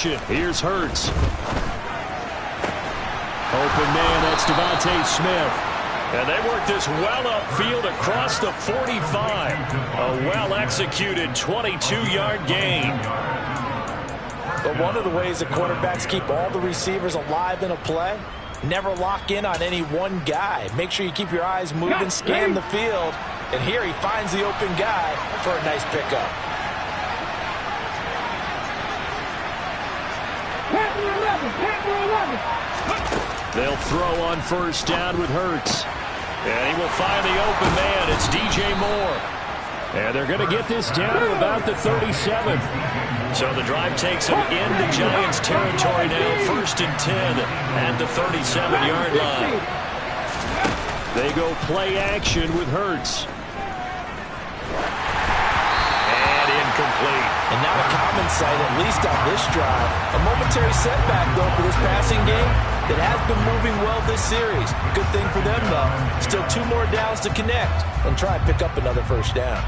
action. Here's Hurts. Open man, that's Devontae Smith. And they work this well upfield across the 45. A well-executed 22-yard gain. But one of the ways that quarterbacks keep all the receivers alive in a play, never lock in on any one guy. Make sure you keep your eyes moving, scan the field. And here he finds the open guy for a nice pickup. They'll throw on first down with Hurts. And he will find the open man. It's DJ Moore. And they're going to get this down to about the 37. So the drive takes them into Giants territory now. 1st and 10 at the 37-yard line. They go play action with Hurts. And incomplete. And not a common sight, at least on this drive. A momentary setback, though, for this passing game that has been moving well this series. Good thing for them, though. Still 2 more downs to connect and try and pick up another first down.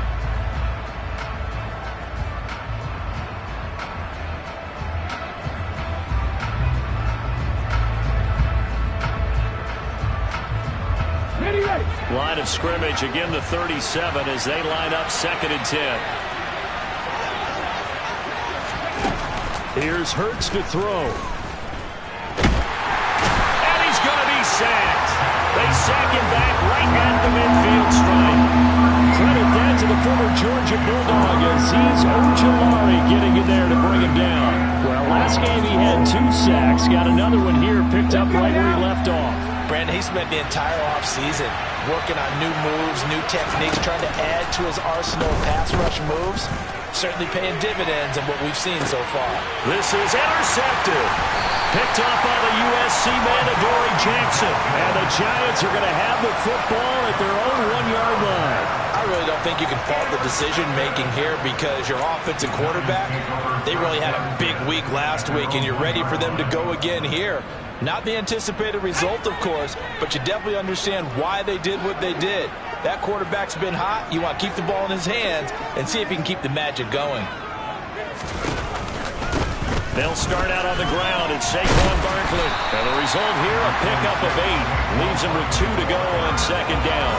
Line of scrimmage, again the 37 as they line up 2nd and 10. Here's Hurts to throw. And he's going to be sacked. They sack him back right at the midfield stripe. Credit that to the former Georgia Bulldog as he's Ojulari getting in there to bring him down. Well, last game he had 2 sacks. Got another one here picked up right where he left off. Brandon, he spent the entire offseason working on new moves, new techniques, trying to add to his arsenal of pass rush moves. Certainly paying dividends in what we've seen so far. This is intercepted. Picked off by the USC man, Adoree Jackson. And the Giants are going to have the football at their own 1-yard line. I really don't think you can fault the decision-making here because your offensive quarterback, they really had a big week last week, and you're ready for them to go again here. Not the anticipated result, of course, but you definitely understand why they did what they did. That quarterback's been hot. You want to keep the ball in his hands and see if he can keep the magic going. They'll start out on the ground. It's Saquon Barkley. And the result here, a pickup of 8. Leaves him with 2 to go on 2nd down.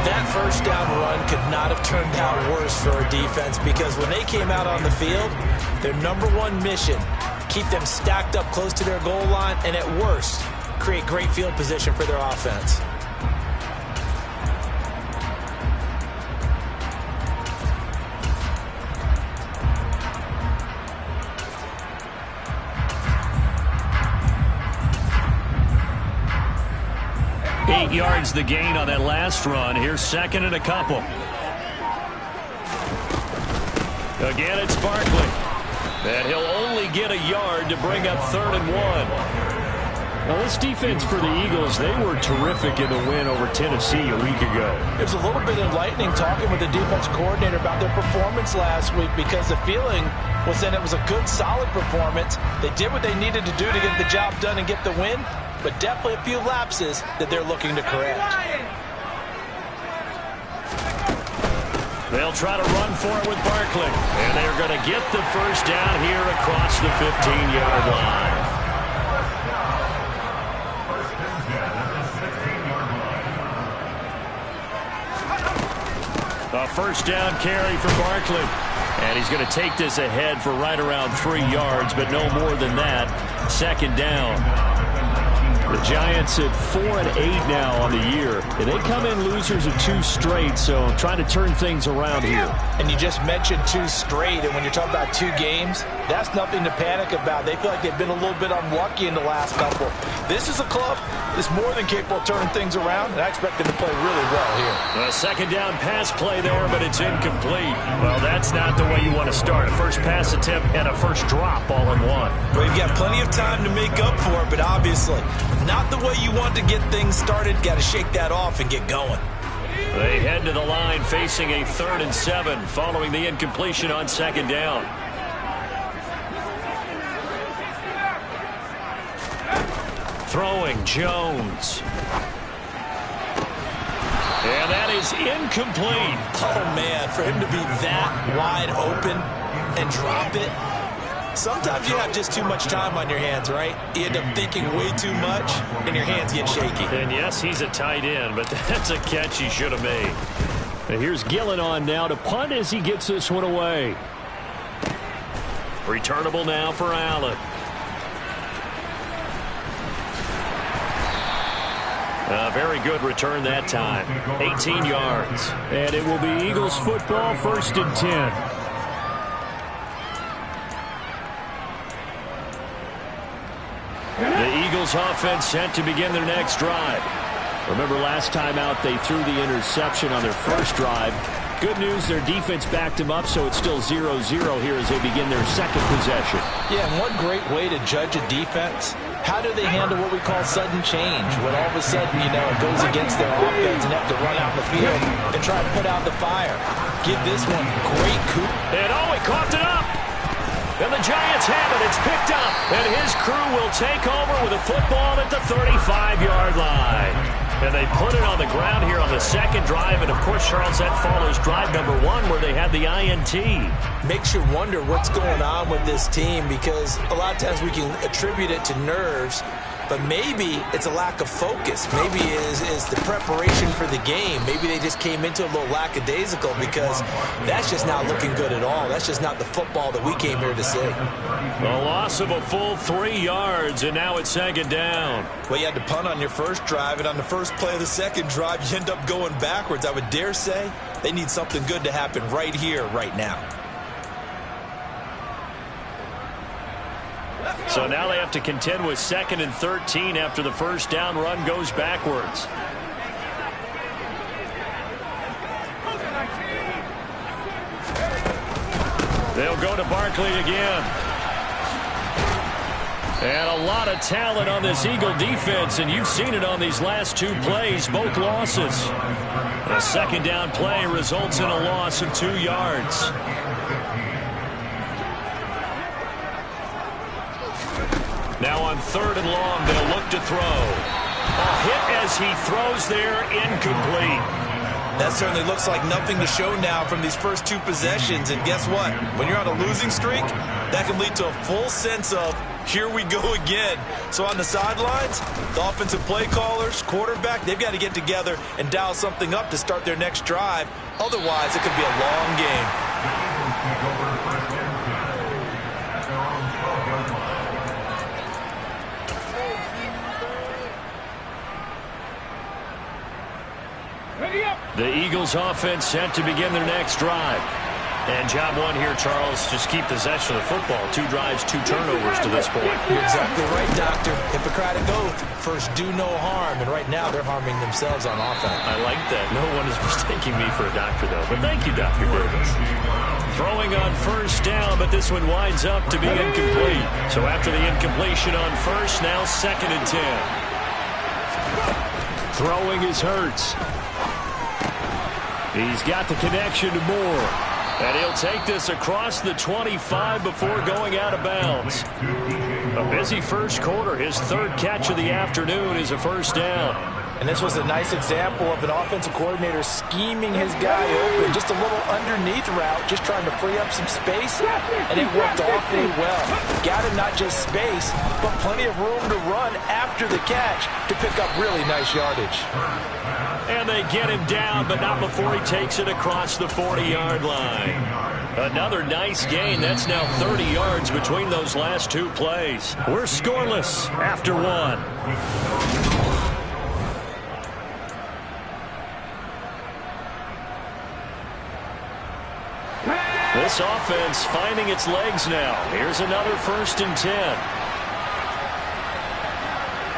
That first down run could not have turned out worse for a defense because when they came out on the field, their #1 mission, keep them stacked up close to their goal line, and at worst, create great field position for their offense. Eight yards the gain on that last run. Here's 2nd and a couple. Again, it's Barkley. And he'll only get a yard to bring up 3rd and 1. Now, this defense for the Eagles, they were terrific in the win over Tennessee a week ago. It was a little bit enlightening talking with the defense coordinator about their performance last week because the feeling was that it was a good, solid performance. They did what they needed to do to get the job done and get the win, but definitely a few lapses that they're looking to correct. They'll try to run for it with Barkley. And they're going to get the first down here across the 15-yard line. A first down carry for Barkley. And he's going to take this ahead for right around 3 yards, but no more than that. 2nd down. The Giants at 4-8 now on the year. And they come in losers of 2 straight, so trying to turn things around here. And you just mentioned 2 straight, and when you're talking about 2 games, that's nothing to panic about. They feel like they've been a little bit unlucky in the last couple. This is a club that's more than capable of turning things around, and I expect them to play really well here. A 2nd down pass play there, but it's incomplete. Well, that's not the way you want to start. A first pass attempt and a first drop all in one. Well, you've got plenty of time to make up for it, but obviously not the way you want to get things started. Got to shake that off and get going. They head to the line facing a 3rd and 7 following the incompletion on 2nd down. Throwing Jones. And that is incomplete. Oh, man, for him to be that wide open and drop it, Sometimes you have just too much time on your hands, right? You end up thinking way too much, and your hands get shaky. And yes, he's a tight end, but that's a catch he should have made. And here's Gillen on now to punt as he gets this one away. Returnable now for Allen. A very good return that time. 18 yards. And it will be Eagles football, 1st and 10. The Eagles offense set to begin their next drive. Remember last time out they threw the interception on their first drive. Good news, their defense backed them up, so it's still 0-0 here as they begin their second possession. Yeah, and one great way to judge a defense, how do they handle what we call sudden change? When all of a sudden, it goes against their offense and have to run out in the field and try to put out the fire. Give this one great coup. And he coughed it up. And the Giants have it. It's picked up. And his crew will take over with a football at the 35-yard line. And they put it on the ground here on the second drive. And, of course, Charles, that follows drive number 1 where they had the INT. Makes you wonder what's going on with this team because a lot of times we can attribute it to nerves, but maybe it's a lack of focus. Maybe it is the preparation for the game. Maybe they just came into a little lackadaisical because that's just not looking good at all. That's just not the football that we came here to see. A loss of a full 3 yards, and now it's second down. Well, you had to punt on your first drive, and on the first play of the second drive, you end up going backwards. I would dare say they need something good to happen right here, right now. So now they have to contend with 2nd and 13 after the first down run goes backwards. They'll go to Barkley again. And a lot of talent on this Eagle defense, and you've seen it on these last 2 plays, both losses. A second down play results in a loss of 2 yards. Now on 3rd and long, they'll look to throw. A hit as he throws there, incomplete. That certainly looks like nothing to show now from these first 2 possessions. And guess what? When you're on a losing streak, that can lead to a full sense of, here we go again. So on the sidelines, the offensive play callers, quarterback, they've got to get together and dial something up to start their next drive. Otherwise, it could be a long game. The Eagles offense set to begin their next drive. And job 1 here, Charles, just keep possession of the football. 2 drives, 2 turnovers to this point. You're exactly right, Doctor. Hippocratic oath. First, do no harm. And right now, they're harming themselves on offense. I like that. No one is mistaking me for a doctor, though. But thank you, Dr. Davis. Throwing on first down, but this one winds up to be incomplete. So after the incompletion on first, now 2nd and 10. Throwing is Hurts. He's got the connection to Moore. And he'll take this across the 25 before going out of bounds. A busy first quarter. His 3rd catch of the afternoon is a first down. And this was a nice example of an offensive coordinator scheming his guy open. Just a little underneath route, just trying to free up some space. And it worked awfully well. Got him not just space, but plenty of room to run after the catch to pick up really nice yardage. And they get him down, but not before he takes it across the 40-yard line. Another nice gain. That's now 30 yards between those last 2 plays. We're scoreless after 1. This offense finding its legs now. Here's another 1st and 10.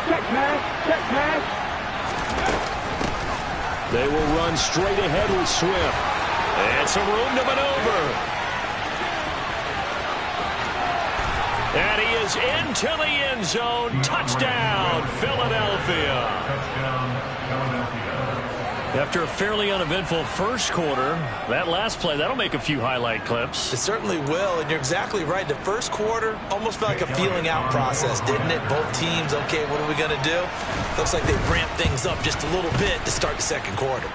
Check pass. They will run straight ahead with Swift. And some room to maneuver. And he is into the end zone. Touchdown, Philadelphia. After a fairly uneventful first quarter, that last play, that'll make a few highlight clips. It certainly will, and you're exactly right. The first quarter almost felt like a feeling out process, didn't it? Both teams, okay, what are we going to do? Looks like they ramped things up just a little bit to start the second quarter.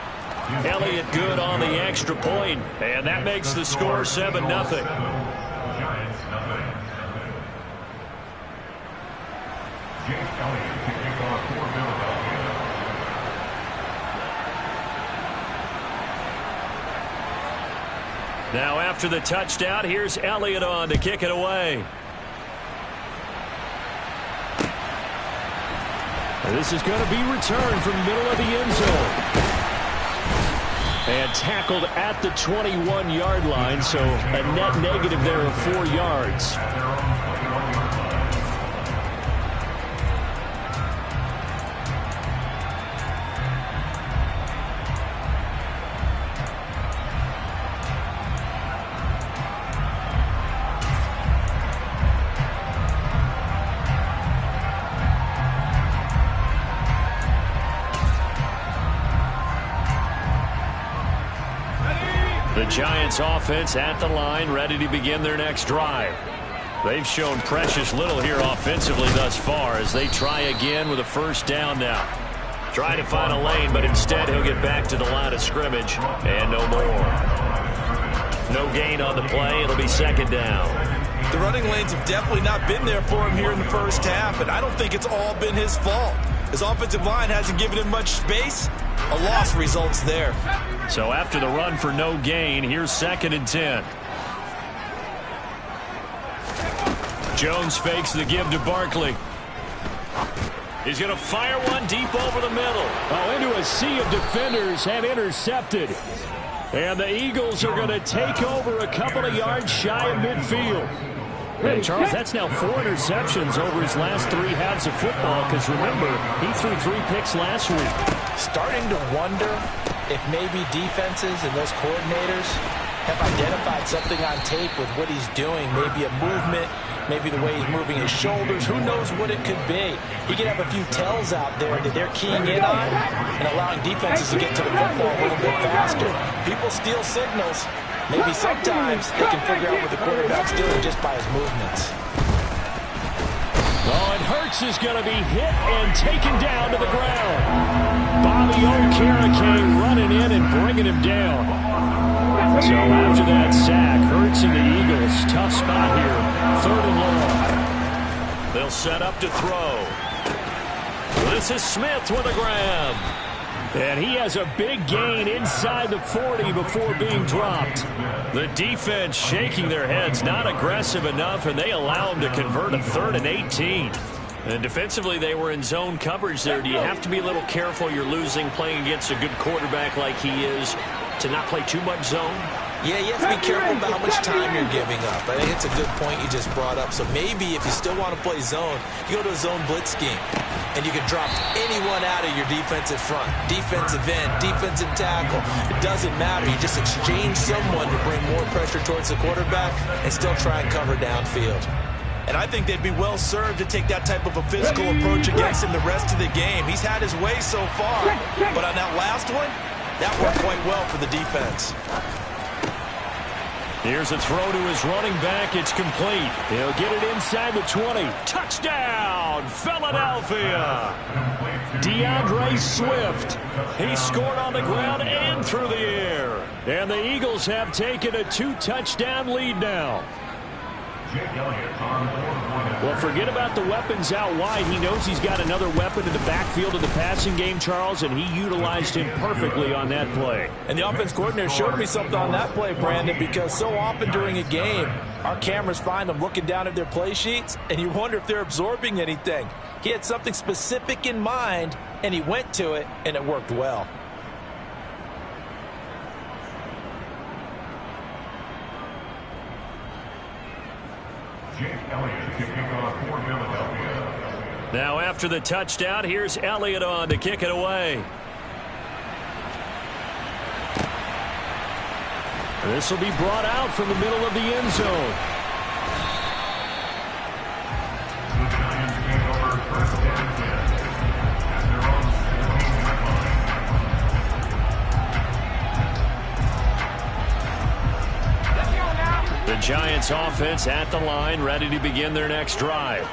Elliott good on the extra point, and that makes the score 7-0. Now after the touchdown, here's Elliott on to kick it away. This is going to be returned from the middle of the end zone. And tackled at the 21-yard line, so a net negative there of 4 yards. The Giants offense at the line, ready to begin their next drive. They've shown precious little here offensively thus far as they try again with a first down now. Trying to find a lane, but instead he'll get back to the line of scrimmage and no more. No gain on the play. It'll be second down. The running lanes have definitely not been there for him here in the first half, and I don't think it's all been his fault. His offensive line hasn't given him much space. A loss results there. So after the run for no gain, here's 2nd and 10. Jones fakes the give to Barkley. He's going to fire one deep over the middle. Oh, into a sea of defenders and intercepted. And the Eagles are going to take over a couple of yards shy of midfield. And Charles, that's now 4 interceptions over his last 3 halves of football, because remember, he threw 3 picks last week. Starting to wonder if maybe defenses and those coordinators have identified something on tape with what he's doing. Maybe a movement, maybe the way he's moving his shoulders. Who knows what it could be? He could have a few tells out there that they're keying in on and allowing defenses to get to the football a little bit faster. People steal signals. Maybe sometimes they can figure out what the quarterback's doing just by his movements. Oh, and Hurts is going to be hit and taken down to the ground. Bobby Okereke running in and bringing him down. So after that sack, Hurts and the Eagles, tough spot here. 3rd and long. They'll set up to throw. This is Smith with a grab. And he has a big gain inside the 40 before being dropped. The defense shaking their heads, not aggressive enough, and they allow him to convert a 3rd and 18. And defensively, they were in zone coverage there. Do you have to be a little careful? You're losing, playing against a good quarterback like he is, to not play too much zone? Yeah, you have to be careful about how much time you're giving up. I think it's a good point you just brought up. So maybe if you still want to play zone, you go to a zone blitz scheme. And you can drop anyone out of your defensive front. Defensive end, defensive tackle. It doesn't matter. You just exchange someone to bring more pressure towards the quarterback and still try and cover downfield. And I think they'd be well served to take that type of a physical approach against him the rest of the game. He's had his way so far. But on that last one, that worked quite well for the defense. Here's a throw to his running back. It's complete. He'll get it inside the 20. Touchdown, Philadelphia. DeAndre Swift. He scored on the ground and through the air. And the Eagles have taken a 2-touchdown lead now. Well, forget about the weapons out wide. He knows he's got another weapon in the backfield of the passing game, Charles, and he utilized him perfectly on that play. And the offense coordinator showed me something on that play, Brandon, because so often during a game, our cameras find them looking down at their play sheets, and you wonder if they're absorbing anything. He had something specific in mind, and he went to it, and it worked well. Now after the touchdown, here's Elliott on to kick it away. This will be brought out from the middle of the end zone. The Giants offense at the line, ready to begin their next drive.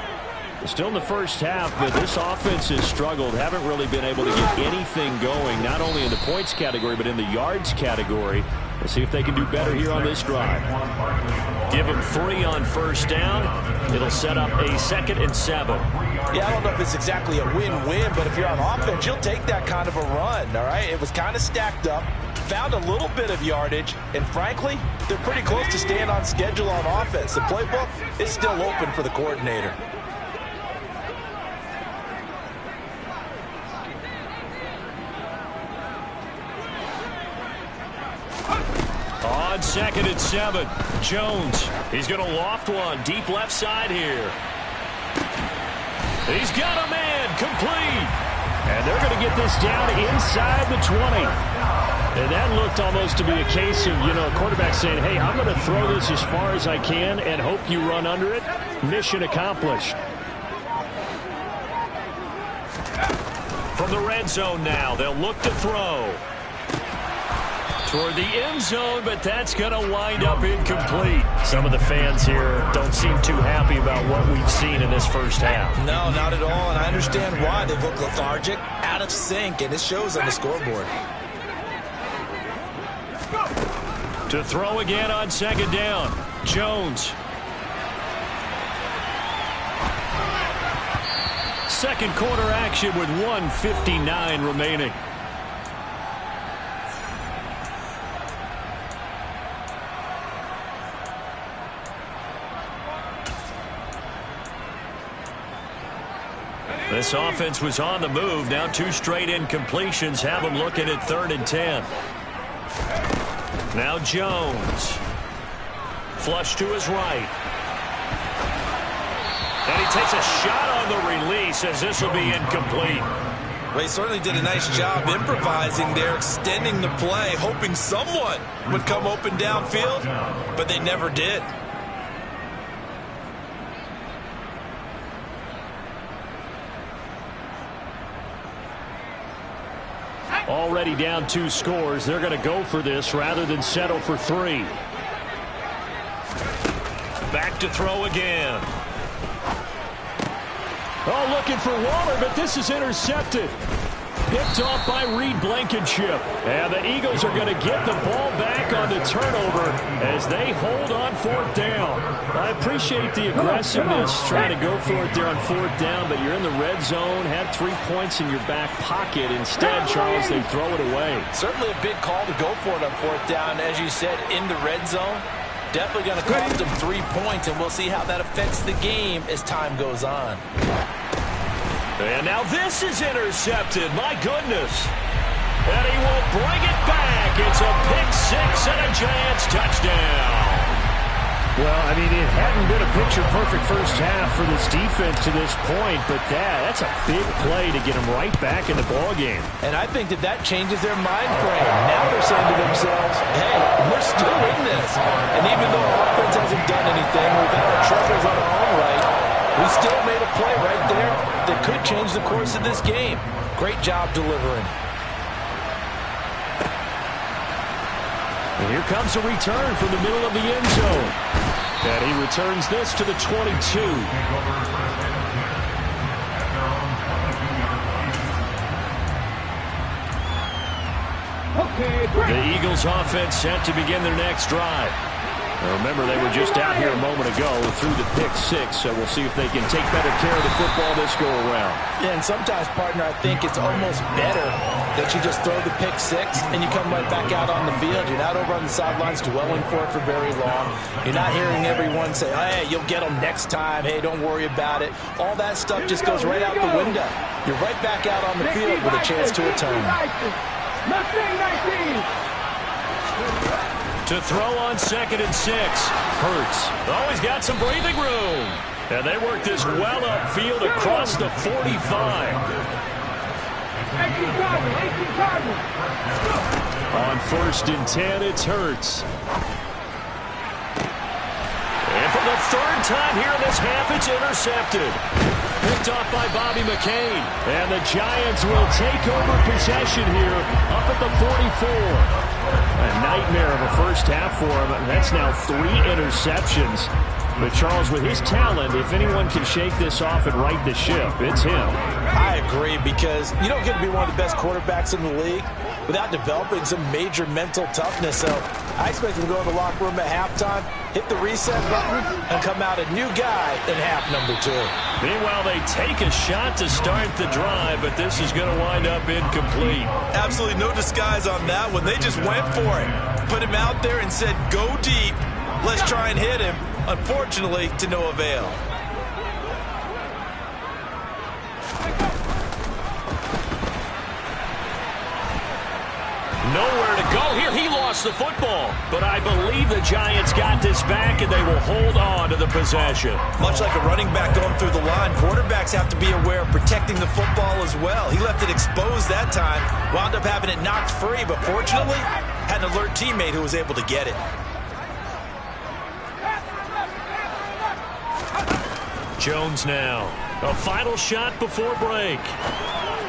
Still in the first half, but this offense has struggled. Haven't really been able to get anything going, not only in the points category, but in the yards category. Let's see if they can do better here on this drive. Give him 3 on first down. It'll set up a 2nd and 7. Yeah, I don't know if it's exactly a win-win, but if you're on offense, you'll take that kind of a run, all right? It was kind of stacked up, found a little bit of yardage, and frankly, they're pretty close to staying on schedule on offense. The playbook is still open for the coordinator. On 2nd and 7, Jones. He's going to loft one deep left side here. He's got a man complete. And they're going to get this down inside the 20. And that looked almost to be a case of, a quarterback saying, hey, I'm going to throw this as far as I can and hope you run under it. Mission accomplished. From the red zone now, they'll look to throw. Toward the end zone, but that's going to wind up incomplete. Some of the fans here don't seem too happy about what we've seen in this first half. No, not at all, and I understand why. They look lethargic, out of sync, and it shows on the scoreboard. To throw again on 2nd down, Jones. Second quarter action with 1:59 remaining. This offense was on the move. Now 2 straight incompletions have them looking at 3rd and 10. Now Jones. Flush to his right. And he takes a shot on the release as this will be incomplete. Well, he certainly did a nice job improvising there, extending the play, hoping someone would come open downfield, but they never did. Already down 2 scores. They're going to go for this rather than settle for 3. Back to throw again. Oh, looking for Waller, but this is intercepted. Picked off by Reed Blankenship. And the Eagles are going to get the ball back on the turnover as they hold on 4th down. I appreciate the aggressiveness trying to go for it there on 4th down, but you're in the red zone, had 3 points in your back pocket. Instead, Charles, they throw it away. Certainly a big call to go for it on 4th down. As you said, in the red zone, definitely going to cost them 3 points, and we'll see how that affects the game as time goes on. And now this is intercepted. My goodness. And he will bring it back. It's a pick-6 and a Giants touchdown. Well, I mean, it hadn't been a picture-perfect first half for this defense to this point, but that's a big play to get them right back in the ballgame. And I think that changes their mind frame. Now they're saying to themselves, hey, we're still in this. And even though our offense hasn't done anything, we've had our troubles on our own right, we still made a play right there that could change the course of this game. Great job delivering. And here comes a return from the middle of the end zone. And he returns this to the 22. The Eagles offense set to begin their next drive. Now remember, they were just out here a moment ago through the pick-6, so we'll see if they can take better care of the football this go-around. Yeah, and sometimes, partner, I think it's almost better that you just throw the pick-6 and you come right back out on the field. You're not over on the sidelines dwelling for it for very long. You're not hearing everyone say, hey, you'll get them next time. Hey, don't worry about it. All that stuff just goes right out the window. You're right back out on the field with a chance to atone. To throw on 2nd and 6. Hurts. Oh, he's got some breathing room. And they work this well upfield across the 45. On 1st and 10, it's Hurts. And for the 3rd time here in this half, it's intercepted. Picked off by Bobby McCain. And the Giants will take over possession here up at the 44. A nightmare of a first half for him. That's now 3 interceptions. But Charles, with his talent, if anyone can shake this off and right the ship, it's him. I agree, because you don't get to be one of the best quarterbacks in the league without developing some major mental toughness. So I expect him to go in the locker room at halftime, hit the reset button, and come out a new guy in half number 2. Meanwhile, they take a shot to start the drive, but this is going to wind up incomplete. Absolutely no disguise on that one. They just went for it. Put him out there and said, go deep. Let's try and hit him. Unfortunately, to no avail. Nowhere to go here. He lost the football. But I believe the Giants got this back, and they will hold on to the possession. Much like a running back going through the line, quarterbacks have to be aware of protecting the football as well. He left it exposed that time, wound up having it knocked free, but fortunately, had an alert teammate who was able to get it. Jones now. A final shot before break.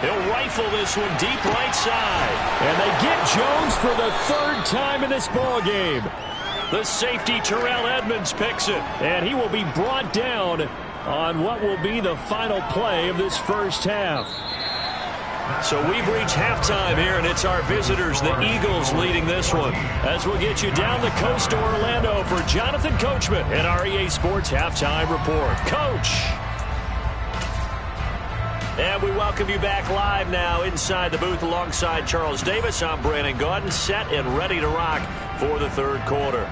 He'll rifle this one deep right side. And they get Jones for the 3rd time in this ball game. The safety, Terrell Edmonds, picks it. And he will be brought down on what will be the final play of this first half. So we've reached halftime here, and it's our visitors, the Eagles, leading this one. As we'll get you down the coast to Orlando for Jonathan Coachman and our EA Sports Halftime Report. Coach! And we welcome you back live now inside the booth alongside Charles Davis. I'm Brandon Gaudin, set and ready to rock for the 3rd quarter.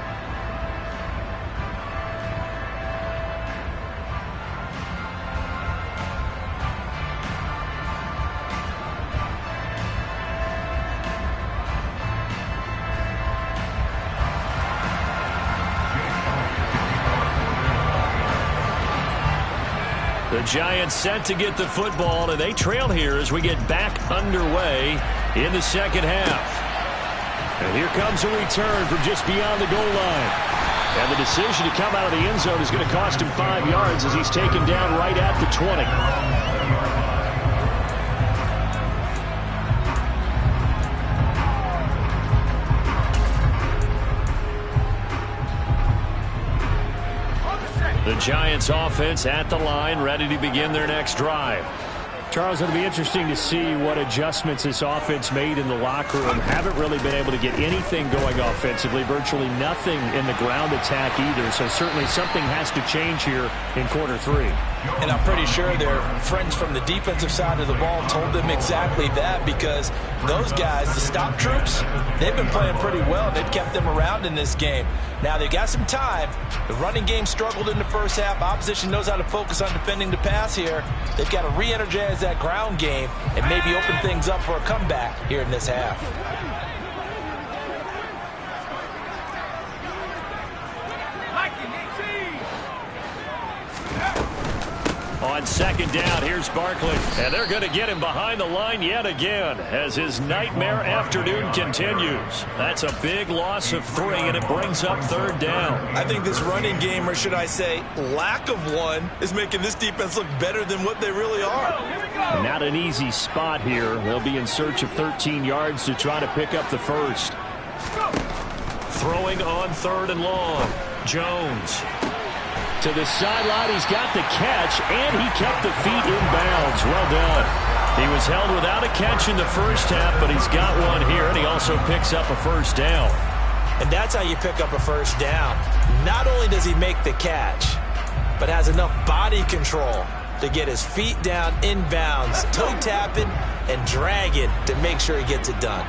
The Giants set to get the football, and they trail here as we get back underway in the second half. And here comes a return from just beyond the goal line. And the decision to come out of the end zone is going to cost him 5 yards as he's taken down right at the 20. The Giants offense at the line, ready to begin their next drive. Charles, it'll be interesting to see what adjustments this offense made in the locker room. Haven't really been able to get anything going offensively, virtually nothing in the ground attack either. So certainly something has to change here in quarter 3. And I'm pretty sure their friends from the defensive side of the ball told them exactly that, because those guys, the stop troops, they've been playing pretty well. They've kept them around in this game. Now they got some time. The running game struggled in the first half. Opposition knows how to focus on defending the pass here. They've got to re-energize that ground game and maybe open things up for a comeback here in this half. On second down, here's Barkley. And they're going to get him behind the line yet again as his nightmare afternoon continues. That's a big loss of 3, and it brings up 3rd down. I think this running game, or should I say lack of one, is making this defense look better than what they really are. Not an easy spot here. They'll be in search of 13 yards to try to pick up the first. Throwing on 3rd and long. Jones. To the sideline, he's got the catch, and he kept the feet in bounds. Well done. He was held without a catch in the first half, but he's got one here, and he also picks up a first down. And that's how you pick up a first down. Not only does he make the catch, but has enough body control to get his feet down in bounds, toe tapping and dragging to make sure he gets it done.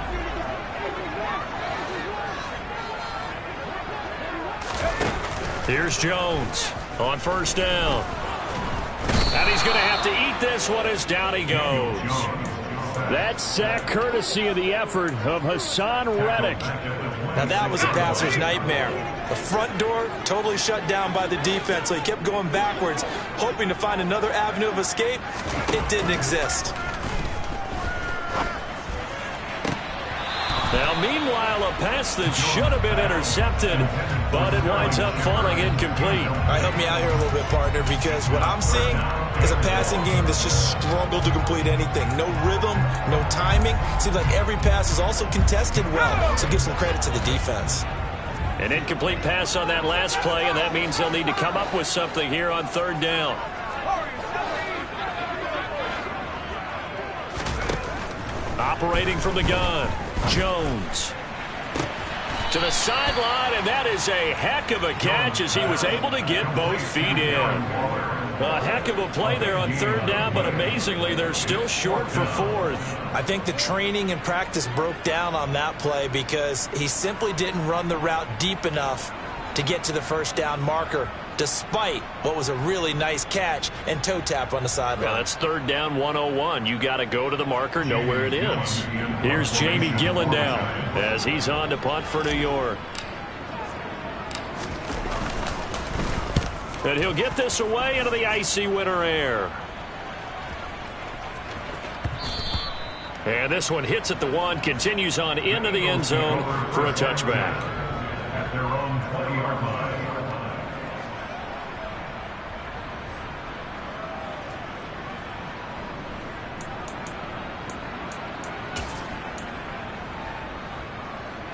Here's Jones on first down. And he's going to have to eat this one as down he goes. That sack courtesy of the effort of Hassan Reddick. Now that was a passer's nightmare. The front door totally shut down by the defense, so he kept going backwards, hoping to find another avenue of escape. It didn't exist. Now, meanwhile, a pass that should have been intercepted, but it winds up falling incomplete. All right, help me out here a little bit, partner, because what I'm seeing is a passing game that's just struggled to complete anything. No rhythm, no timing. Seems like every pass is also contested well, so give some credit to the defense. An incomplete pass on that last play, and that means they'll need to come up with something here on third down. Operating from the gun, Jones. To the sideline, and that is a heck of a catch as he was able to get both feet in. A heck of a play there on third down, but amazingly, they're still short for fourth. I think the training and practice broke down on that play because he simply didn't run the route deep enough to get to the first down marker, despite what was a really nice catch and toe tap on the sideline. Yeah, that's third down 101. You got to go to the marker, know where it is. Here's Jamie Gillen now as he's on to punt for New York. And he'll get this away into the icy winter air. And this one hits at the 1, continues on into the end zone for a touchback. At their own 20-yard line.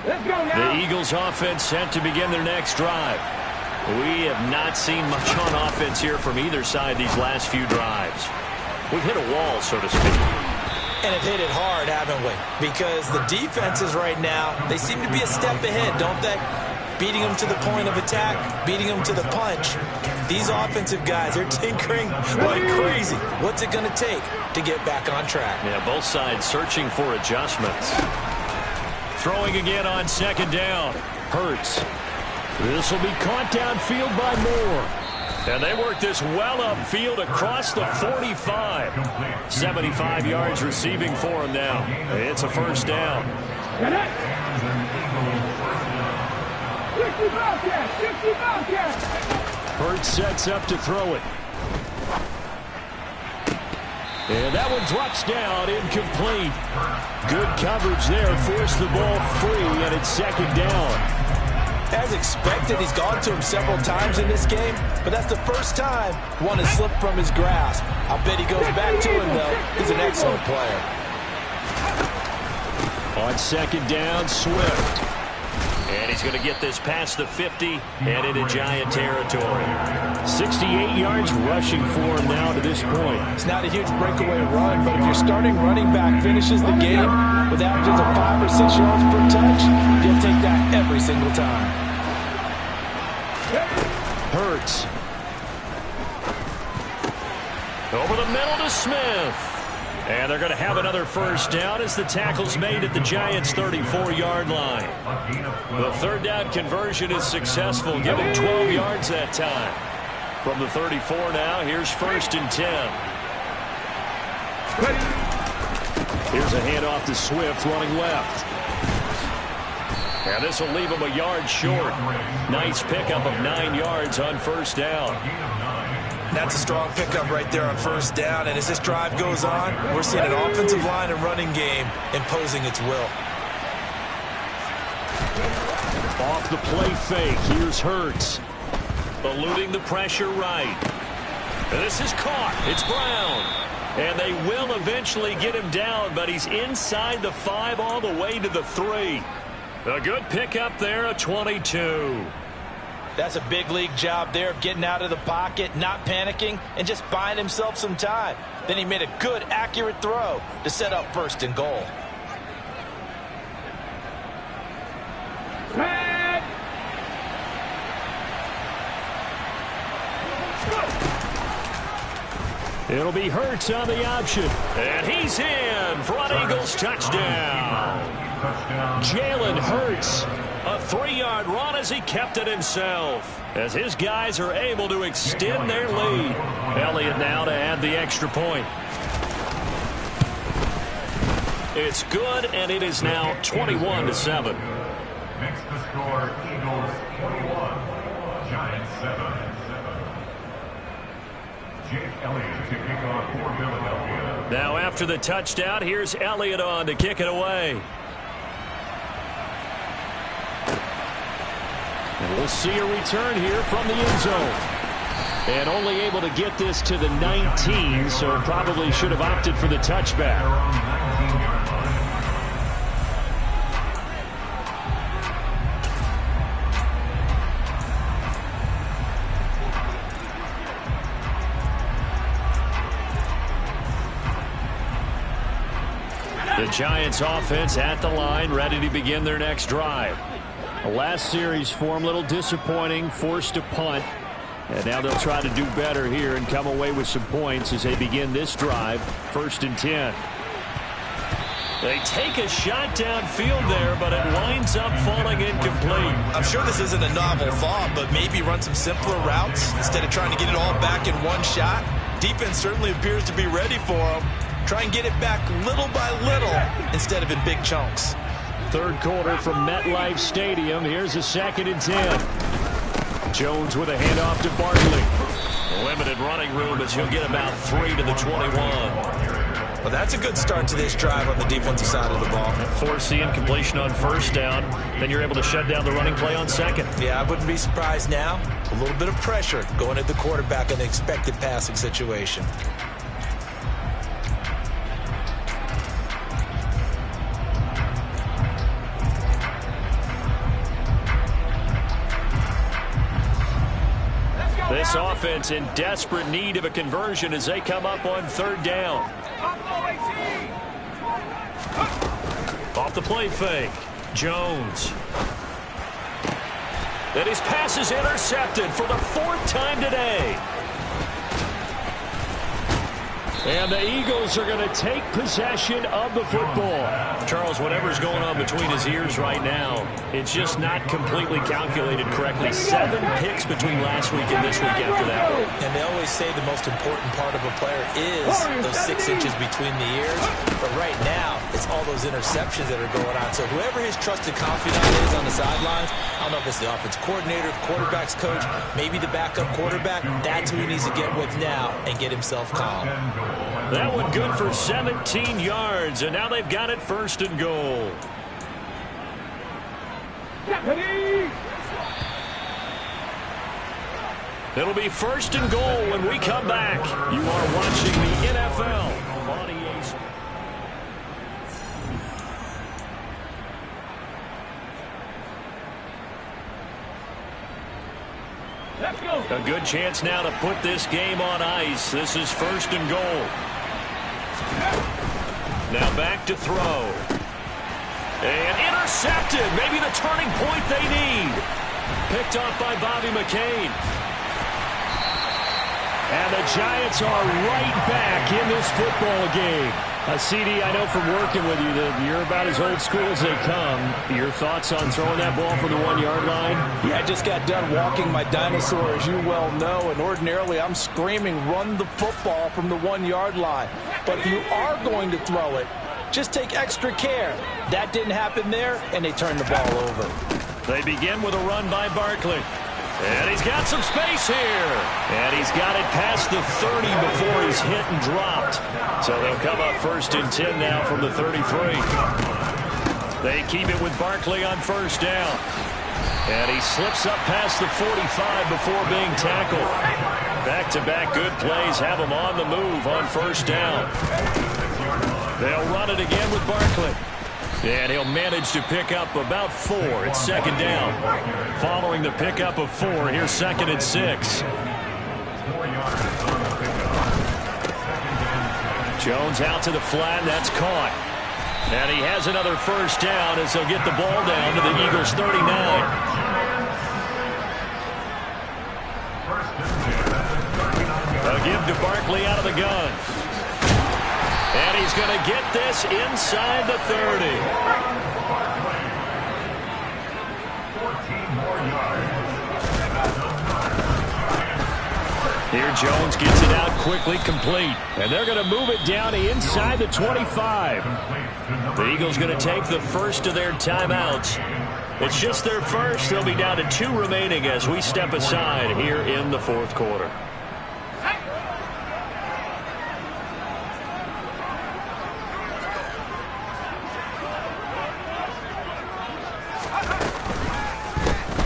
Let's go now. The Eagles offense set to begin their next drive. We have not seen much on offense here from either side these last few drives. We've hit a wall, so to speak. And have hit it hard, haven't we? Because the defenses right now, they seem to be a step ahead, don't they? Beating them to the point of attack, beating them to the punch. These offensive guys are tinkering like crazy. What's it going to take to get back on track? Yeah, both sides searching for adjustments. Throwing again on second down. Hurts. This will be caught downfield by Moore. And they work this well upfield across the 45. 75 yards receiving for him now. It's a first down. 60 Bobcats, 60 Bobcats. Hurts sets up to throw it. And that one drops down, incomplete. Good coverage there, forced the ball free, and it's second down. As expected, he's gone to him several times in this game, but that's the first time one has slipped from his grasp. I'll bet he goes back to him, though. He's an excellent player. On second down, Swift. And he's going to get this past the 50 and into Giant territory. 68 yards rushing for him now to this point. It's not a huge breakaway run, but if your starting running back finishes the game with averages of 5 or 6 yards per touch, you'll take that every single time. Hurts. Over the middle to Smith. And they're going to have another first down as the tackle's made at the Giants' 34-yard line. The third down conversion is successful, giving 12 yards that time. From the 34 now, here's first and 10. Here's a handoff to Swift running left. And this will leave him a yard short. Nice pickup of 9 yards on first down. That's a strong pickup right there on first down. And as this drive goes on, we're seeing an offensive line and running game imposing its will. Off the play fake. Here's Hurts. Eluding the pressure right. And this is caught. It's Brown. And they will eventually get him down, but he's inside the 5 all the way to the 3. A good pickup there, a 22. That's a big league job there of getting out of the pocket, not panicking, and just buying himself some time. Then he made a good, accurate throw to set up first and goal. It'll be Hurts on the option. And he's in for an Eagles touchdown. Jalen Hurts, a 3-yard run as he kept it himself. As his guys are able to extend their lead. Elliott now to add the extra point. It's good, and it is now 21-7. Makes the score Eagles 21, Giants 7. Jake Elliott to kick off for Philadelphia. Now after the touchdown, here's Elliott on to kick it away. And we'll see a return here from the end zone. And only able to get this to the 19, so probably should have opted for the touchback. The Giants offense at the line, ready to begin their next drive. The last series for them, a little disappointing, forced to punt. And now they'll try to do better here and come away with some points as they begin this drive, 1st and 10. They take a shot downfield there, but it winds up falling incomplete. I'm sure this isn't a novel thought, but maybe run some simpler routes instead of trying to get it all back in one shot. Defense certainly appears to be ready for them. Try and get it back little by little instead of in big chunks. 3rd quarter from MetLife Stadium. Here's a 2nd and 10. Jones with a handoff to Barkley. Limited running room as he'll get about 3 to the 21. Well, that's a good start to this drive on the defensive side of the ball. Force the incompletion on 1st down. Then you're able to shut down the running play on 2nd. Yeah, I wouldn't be surprised now. A little bit of pressure going at the quarterback in the expected passing situation. This offense in desperate need of a conversion as they come up on 3rd down. Off the play fake. Jones. And his pass is intercepted for the 4th time today. And the Eagles are going to take possession of the football. Charles, whatever's going on between his ears right now, it's just not completely calculated correctly. 7 picks between last week and this week after that one. And they always say the most important part of a player is those 6 inches between the ears. But right now, it's all those interceptions that are going on. So whoever his trusted confidant is on the sidelines, I don't know if it's the offensive coordinator, the quarterback's coach, maybe the backup quarterback, that's who he needs to get with now and get himself calm. That one good for 17 yards, and now they've got it 1st and goal. It'll be 1st and goal when we come back. You are watching the NFL on EA Sports. A good chance now to put this game on ice. This is 1st and goal. Now back to throw. And intercepted. Maybe the turning point they need. Picked off by Bobby McCain. And the Giants are right back in this football game. CD, I know from working with you that you're about as old school as they come. Your thoughts on throwing that ball from the 1-yard line? Yeah, I just got done walking my dinosaur, as you well know, and ordinarily I'm screaming, run the football from the 1-yard line. But if you are going to throw it, just take extra care. That didn't happen there, and they turned the ball over. They begin with a run by Barkley. And he's got some space here. And he's got it past the 30 before he's hit and dropped. So they'll come up 1st and 10 now from the 33. They keep it with Barkley on 1st down. And he slips up past the 45 before being tackled. Back-to-back good plays have him on the move on 1st down. They'll run it again with Barkley. And he'll manage to pick up about 4. It's 2nd down. Following the pickup of 4, here's 2nd and 6. Jones out to the flat, and that's caught. And he has another 1st down as they'll get the ball down to the Eagles' 39. They'll give to Barkley out of the gun. And he's going to get this inside the 30. 14 more yards. Here Jones gets it out quickly, complete. And they're going to move it down inside the 25. The Eagles going to take the first of their timeouts. It's just their first. They'll be down to 2 remaining as we step aside here in the 4th quarter.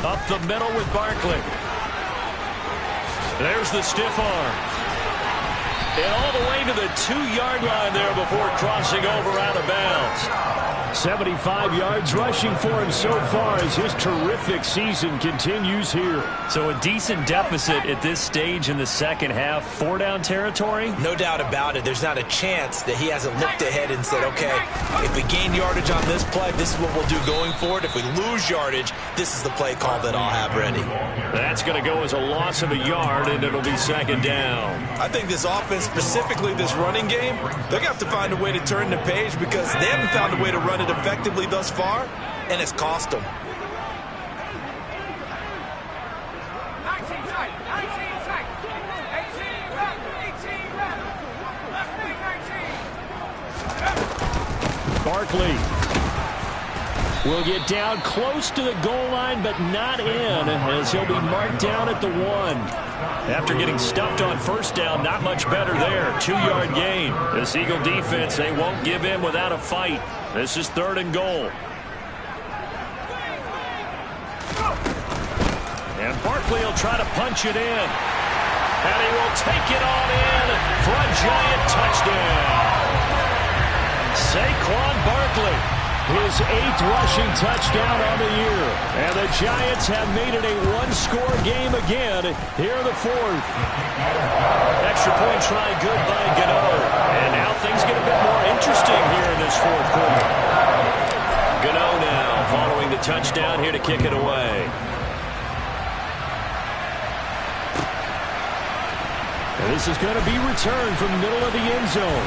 Up the middle with Barkley. There's the stiff arm. And all the way to the 2-yard line there before crossing over out of bounds. 75 yards rushing for him so far as his terrific season continues here. So a decent deficit at this stage in the second half. 4-down territory? No doubt about it. There's not a chance that he hasn't looked ahead and said, okay, if we gain yardage on this play, this is what we'll do going forward. If we lose yardage, this is the play call that I'll have ready. That's going to go as a loss of a yard, and it'll be second down. I think this offense, specifically this running game, they're going to have to find a way to turn the page because they haven't found a way to run it effectively thus far, and it's cost them. 19 tight, 18 tight, 18 left, 18 left, left wing 19. Barkley will get down close to the goal line, but not in, as he'll be marked down at the 1. After getting stuffed on first down, not much better there. 2-yard gain. This Eagle defense, they won't give in without a fight. This is 3rd and goal. And Barkley will try to punch it in. And he will take it on in for a giant touchdown. Saquon Barkley, his 8th rushing touchdown on the year. And the Giants have made it a 1-score game again here in the 4th. Extra point try good by Gano. And now things get a bit more interesting here in this 4th quarter. Gano now following the touchdown here to kick it away. And this is going to be returned from the middle of the end zone.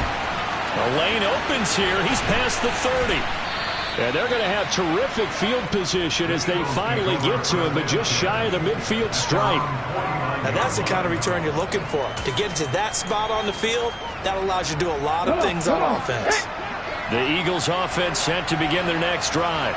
The lane opens here. He's past the 30. And they're going to have terrific field position as they finally get to him, but just shy of the midfield stripe. Now that's the kind of return you're looking for. To get to that spot on the field, that allows you to do a lot of things on offense. The Eagles offense set to begin their next drive.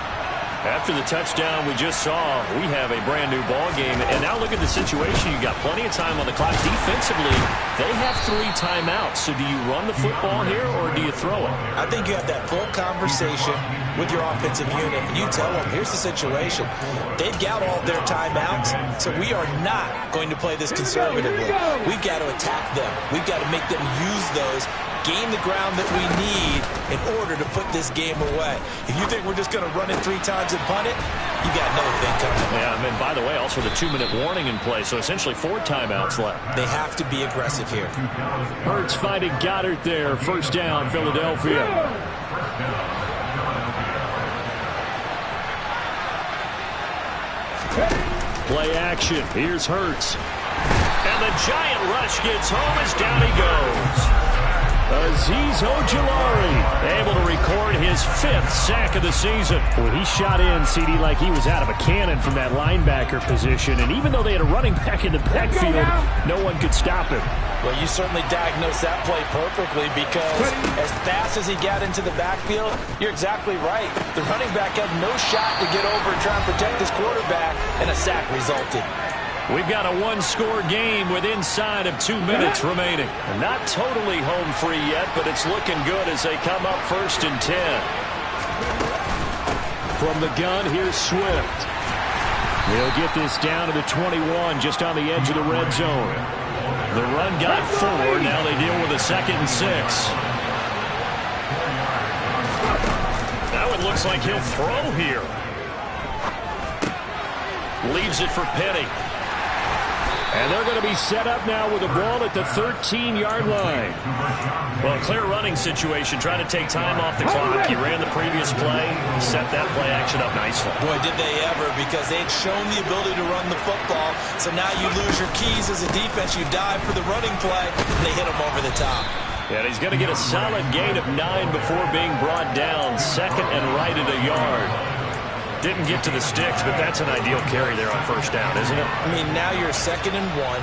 After the touchdown we just saw, we have a brand new ball game. And now look at the situation. You got plenty of time on the clock. Defensively, they have 3 timeouts. So do you run the football here or do you throw it? I think you have that full conversation with your offensive unit. And you tell them, here's the situation. They've got all their timeouts, so we are not going to play this conservatively. We've got to attack them. We've got to make them use those, gain the ground that we need in order to put this game away. If you think we're just going to run it 3 times and punt it, you got another thing coming. Yeah, and by the way, also the 2-minute warning in play, so essentially 4 timeouts left. They have to be aggressive here. Hurts finding Goddard there. First down, Philadelphia. Play action. Here's Hurts. And the giant rush gets home as down he goes. Azeez Ojulari able to record his 5th sack of the season. Well, he shot in, CD, like he was out of a cannon from that linebacker position. And even though they had a running back in the backfield, no one could stop him. Well, you certainly diagnosed that play perfectly because as fast as he got into the backfield, you're exactly right. The running back had no shot to get over and try and protect his quarterback, and a sack resulted. We've got a 1-score game with inside of 2 minutes remaining. And not totally home free yet, but it's looking good as they come up 1st and 10. From the gun, here's Swift. They'll get this down to the 21, just on the edge of the red zone. The run got 4. Now they deal with a 2nd and 6. Now it looks like he'll throw here. Leaves it for Penny. And they're going to be set up now with the ball at the 13-yard line. Well, clear running situation. Trying to take time off the clock. He ran the previous play, set that play action up nicely. Boy, did they ever, because they had shown the ability to run the football. So now you lose your keys as a defense. You dive for the running play, and they hit him over the top. And he's going to get a solid gain of 9 before being brought down. 2nd and right at a yard. Didn't get to the sticks, but that's an ideal carry there on first down, isn't it? I mean, now you're 2nd and 1.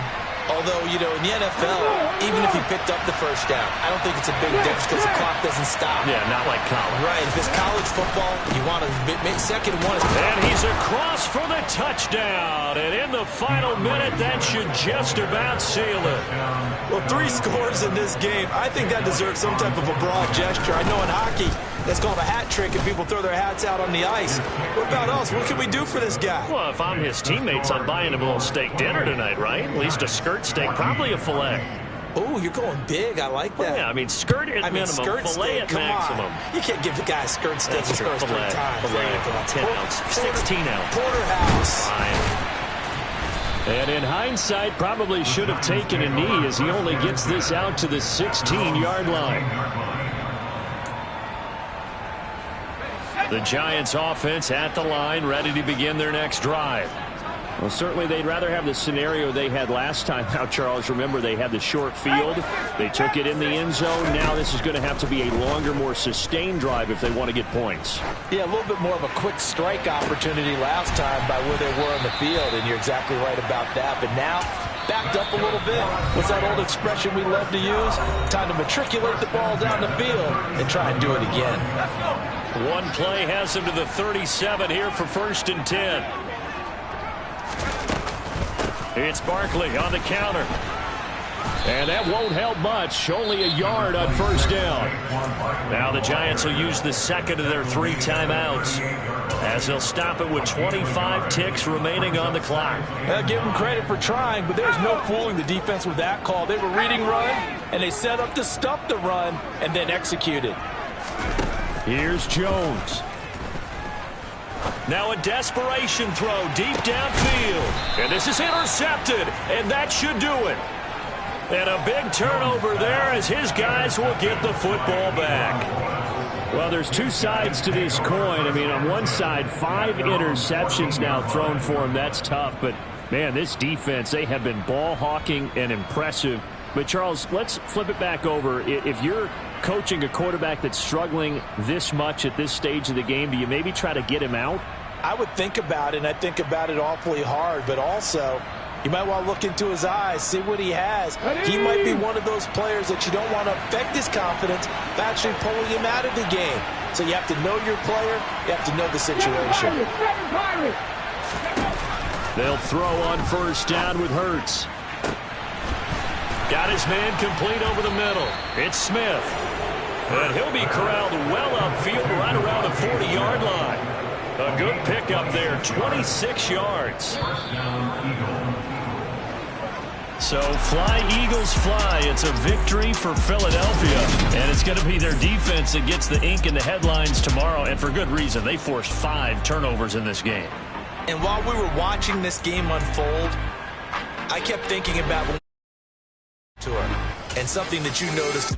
Although, you know, in the NFL, even if he picked up the first down, I don't think it's a big difference because the clock doesn't stop. Yeah, not like college. Right. If it's college football, you want to make 2nd and 1. And he's across for the touchdown. And in the final minute, that should just about seal it. Well, 3 scores in this game. I think that deserves some type of a broad gesture. I know in hockey, that's called a hat trick, and people throw their hats out on the ice. What about us? What can we do for this guy? Well, if I'm his teammates, I'm buying him a little steak dinner tonight, right? At least a skirt steak, probably a filet. Oh, you're going big. I like that. Well, yeah, I mean, skirt at minimum, skirt fillet at maximum. You can't give the guy a skirt stick That's his true. first 3 Fillet, times. fillet, There you go. 10 ounce, 16 ounce. Porterhouse. Fine. And in hindsight, probably should have taken a knee as he only gets this out to the 16-yard line. The Giants offense at the line, ready to begin their next drive. Well, certainly they'd rather have the scenario they had last time. Now, Charles, remember they had the short field. They took it in the end zone. Now this is going to have to be a longer, more sustained drive if they want to get points. Yeah, a little bit more of a quick strike opportunity last time by where they were on the field, and you're exactly right about that. But now, backed up a little bit. What's that old expression we love to use? Time to matriculate the ball down the field and try and do it again. One play has him to the 37 here for 1st and 10. It's Barkley on the counter. And that won't help much. Only a yard on 1st down. Now the Giants will use the second of their 3 timeouts as they'll stop it with 25 ticks remaining on the clock. Give them credit for trying, but there's no fooling the defense with that call. They were reading run, and they set up to stuff the run and then executed. Here's Jones. Now a desperation throw deep downfield. And this is intercepted, and that should do it. And a big turnover there as his guys will get the football back. Well, there's 2 sides to this coin. I mean, on one side, 5 interceptions now thrown for him. That's tough. But, man, this defense, they have been ball hawking and impressive. But, Charles, let's flip it back over. If you're coaching a quarterback that's struggling this much at this stage of the game, do you maybe try to get him out? I would think about it, and I think about it awfully hard, but also you might want to look into his eyes, see what he has. He might be one of those players that you don't want to affect his confidence by actually pulling him out of the game. So you have to know your player, you have to know the situation. They'll throw on 1st down with Hurts. Got his man complete over the middle. It's Smith. And he'll be corralled well upfield right around the 40-yard line. A good pickup there, 26 yards. So fly, Eagles, fly. It's a victory for Philadelphia. And it's going to be their defense that gets the ink in the headlines tomorrow. And for good reason. They forced 5 turnovers in this game. And while we were watching this game unfold, I kept thinking about to her. And something that you noticed